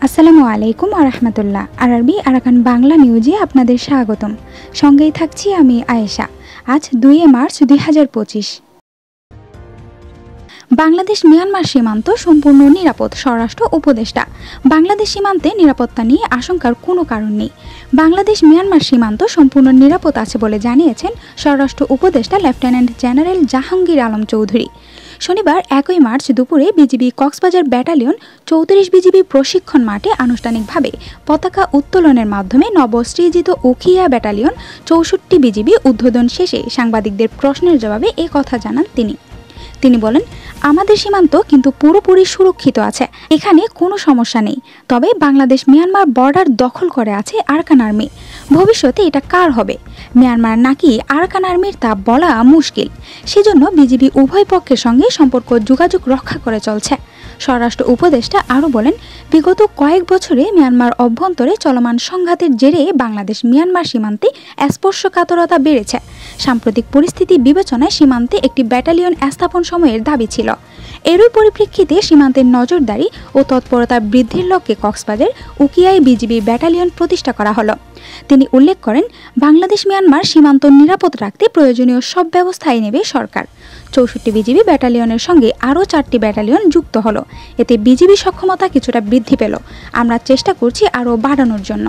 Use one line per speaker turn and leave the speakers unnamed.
আসসালামু আলাইকুম ওয়া রাহমাতুল্লাহ। আরবি আরাকান বাংলা নিউজে আপনাদের স্বাগতম। সঙ্গেই থাকছি আমি আয়েশা। আজ 2 মার্চ 2025। বাংলাদেশ মিয়ানমার সীমান্ত সম্পূর্ণ নিরাপদ। স্বরাষ্ট্র উপদেষ্টা। বাংলাদেশ সীমান্তে নিরাপত্তা নিয়ে আশঙ্কার কোনো কারণ নেই। বাংলাদেশ মিয়ানমার সীমান্ত সম্পূর্ণ নিরাপদ আছে বলে জানিয়েছেন স্বরাষ্ট্র উপদেষ্টা লেফটেন্যান্ট জেনারেল জাহাঙ্গীর আলম চৌধুরী। শনিবার 1 মার্চ দুপুরে বিজিবি কক্সবাজার ব্যাটালিয়ন 34 বিজিবি প্রশিক্ষণ মাঠে আনুষ্ঠানিকভাবে পতাকা উত্তোলনের মাধ্যমে নবসৃজিত উখিয়া ব্যাটালিয়ন 64 বিজিবি উদ্বোধন শেষে সাংবাদিকদের প্রশ্নের জবাবে এ কথা জানান তিনি বলেন, আমাদের সীমান্ত কিন্তু পুরোপুরি সুরক্ষিত আছে, এখানে কোনো সমস্যা নেই। তবে বাংলাদেশ মিয়ানমার বর্ডার দখল করে আছে আরাকান আর্মি। ভবিষ্যতে এটা কার হবে, মিয়ানমার নাকি আরাকান আর্মির, তা বলা মুশকিল। সেজন্য বিজিবি উভয় পক্ষের সঙ্গে সম্পর্ক যোগাযোগ রক্ষা করে চলছে। স্বরাষ্ট্র উপদেষ্টা আরও বলেন, বিগত কয়েক বছরে মিয়ানমার অভ্যন্তরে চলমান সংঘাতের জেরে বাংলাদেশ মিয়ানমার সীমান্তে স্পর্শকাতরতা বেড়েছে। সাম্প্রতিক পরিস্থিতি বিবেচনায় সীমান্তে একটি ব্যাটালিয়ন স্থাপন সময়ের দাবি ছিল। এরই পরিপ্রেক্ষিতে সীমান্তের নজরদারি ও তৎপরতা বৃদ্ধির লক্ষ্যে কক্সবাজার উখিয়ায় বিজিবি ব্যাটালিয়ন প্রতিষ্ঠা করা হলো। তিনি উল্লেখ করেন, বাংলাদেশ মিয়ানমার সীমান্ত নিরাপদ রাখতে প্রয়োজনীয় সব ব্যবস্থাই নেবে সরকার। 64 বিজিবি ব্যাটালিয়নের সঙ্গে আরও 4টি ব্যাটালিয়ন যুক্ত হলো। এতে বিজিবি সক্ষমতা কিছুটা বৃদ্ধি পেল। আমরা চেষ্টা করছি আরও বাড়ানোর জন্য।